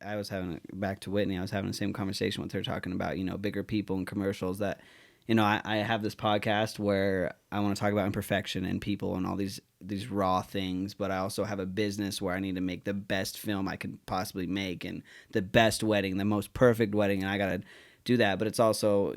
I was having back to Whitney. I was having the same conversation with her, talking about bigger people and commercials. That I have this podcast where I want to talk about imperfection and people and all these raw things, but I also have a business where I need to make the best film I could possibly make and the best wedding, the most perfect wedding, and I gotta do that. But it's also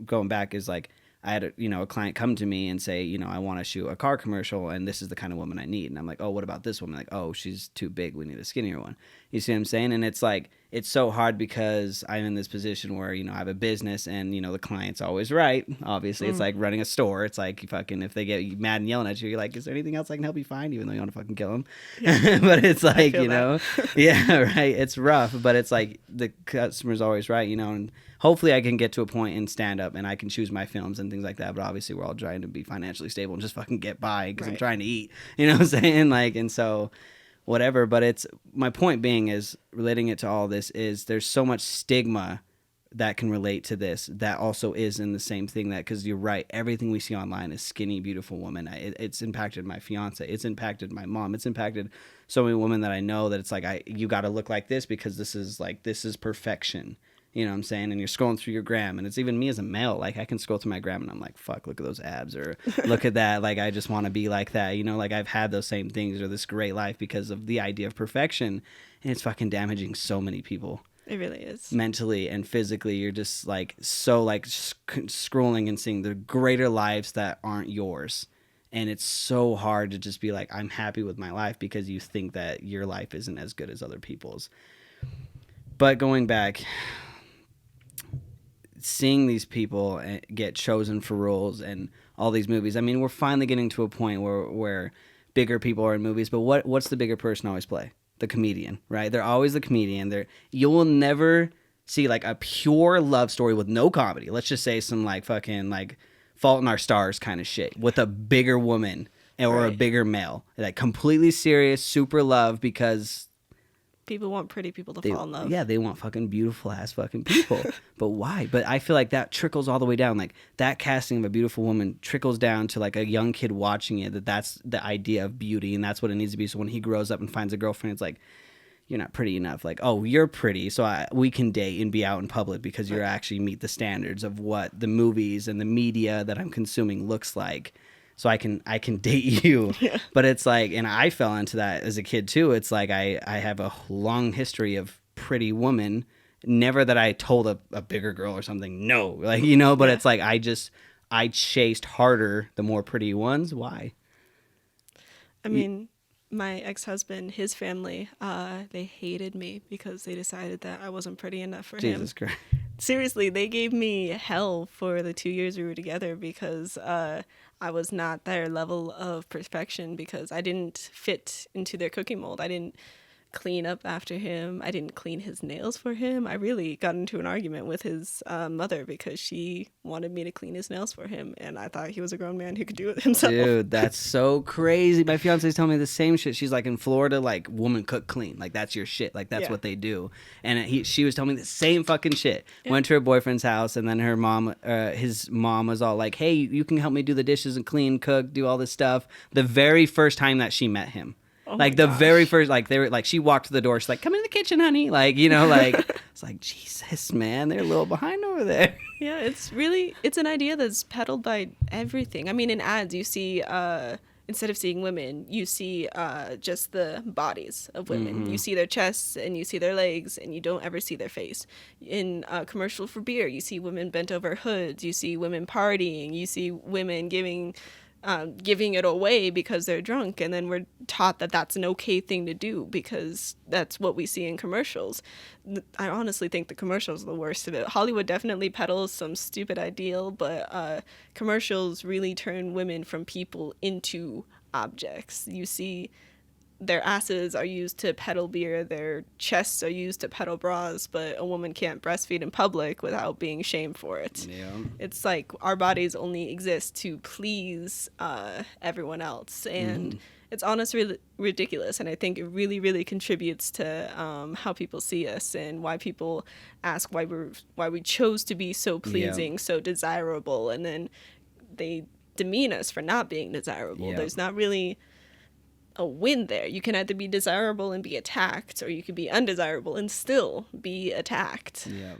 going back is like I had a client come to me and say, I want to shoot a car commercial and this is the kind of woman I need. And I'm like, oh, what about this woman? Like, oh, she's too big. We need a skinnier one. You see what I'm saying? And it's like, it's so hard because I'm in this position where, I have a business and, the client's always right. Obviously, it's like running a store. It's like fucking, if they get mad and yelling at you, you're like, is there anything else I can help you find? Even though you want to fucking kill them. Yeah. But it's like, yeah, right. It's rough, but it's like the customer's always right, and hopefully I can get to a point in stand up and I can choose my films and things like that. But obviously we're all trying to be financially stable and just fucking get by because I'm trying to eat, you know what I'm saying? Like, and so whatever, but it's, my point being is relating it to all this is there's so much stigma that can relate to this that also is in the same thing, that because you're right, everything we see online is skinny beautiful women. It's impacted my fiance, it's impacted my mom, it's impacted so many women that I know, that it's like you got to look like this because this is perfection. You know what I'm saying? And you're scrolling through your gram, and it's even me as a male. Like, I can scroll through my gram and I'm like, fuck, look at those abs, or look at that. Like, I just want to be like that. Like, I've had those same things, or this great life, because of the idea of perfection. And it's fucking damaging so many people. It really is. Mentally and physically, you're just like, so like scrolling and seeing the greater lives that aren't yours. And it's so hard to just be like, I'm happy with my life, because you think that your life isn't as good as other people's. But going back, seeing these people get chosen for roles and all these movies. I mean, we're finally getting to a point where bigger people are in movies, but what's the bigger person always play? The comedian, right? They're always the comedian. You will never see like a pure love story with no comedy. Let's just say some like fucking like Fault in Our Stars kind of shit with a bigger woman or a bigger male. Like completely serious, super love, because people want pretty people to fall in love. Yeah, they want fucking beautiful ass fucking people. But why? But I feel like that trickles all the way down. Like, that casting of a beautiful woman trickles down to like a young kid watching it, that's the idea of beauty, and that's what it needs to be. So when he grows up and finds a girlfriend, it's like, you're not pretty enough. Like, oh, you're pretty, so we can date and be out in public because you actually meet the standards of what the movies and the media that I'm consuming looks like. So I can date you. Yeah. But it's like, and I fell into that as a kid too. It's like I have a long history of pretty woman. Never that I told a bigger girl or something. No, like, but it's like I chased harder the more pretty ones. Why? I mean, my ex-husband, his family, they hated me because they decided that I wasn't pretty enough for him. Jesus Christ. Seriously, they gave me hell for the 2 years we were together because I was not their level of perfection, because I didn't fit into their cookie mold. I didn't clean up after him. I didn't clean his nails for him. I really got into an argument with his mother because she wanted me to clean his nails for him, and I thought he was a grown man who could do it himself. Dude, that's so crazy. My fiance's telling me the same shit. She's like, in Florida, like, woman cook clean. Like, that's your shit. Like, that's what they do. And she was telling me the same fucking shit. Yeah. Went to her boyfriend's house, and then her mom, his mom was all like, hey, you can help me do the dishes and clean, cook, do all this stuff. The very first time that she met him. Oh, like the very first, like they were like, she walked to the door, she's like, come in the kitchen, honey. Like, like, it's like, Jesus, man, they're a little behind over there. Yeah, it's an idea that's peddled by everything. I mean, in ads, you see, instead of seeing women, you see just the bodies of women. Mm-hmm. You see their chests and you see their legs, and you don't ever see their face. In commercial for beer, you see women bent over hoods. You see women partying. You see women giving it away because they're drunk, and then we're taught that that's an okay thing to do because that's what we see in commercials. I honestly think the commercials are the worst of it. Hollywood definitely peddles some stupid ideal, but commercials really turn women from people into objects. You see their asses are used to peddle beer, their chests are used to peddle bras, but a woman can't breastfeed in public without being shamed for it. Yeah. It's like our bodies only exist to please everyone else, and it's honestly ridiculous, and I think it really, really contributes to how people see us and why people ask why we chose to be so pleasing, so desirable, and then they demean us for not being desirable. There's not really a win there. You can either be desirable and be attacked, or you can be undesirable and still be attacked. Yeah.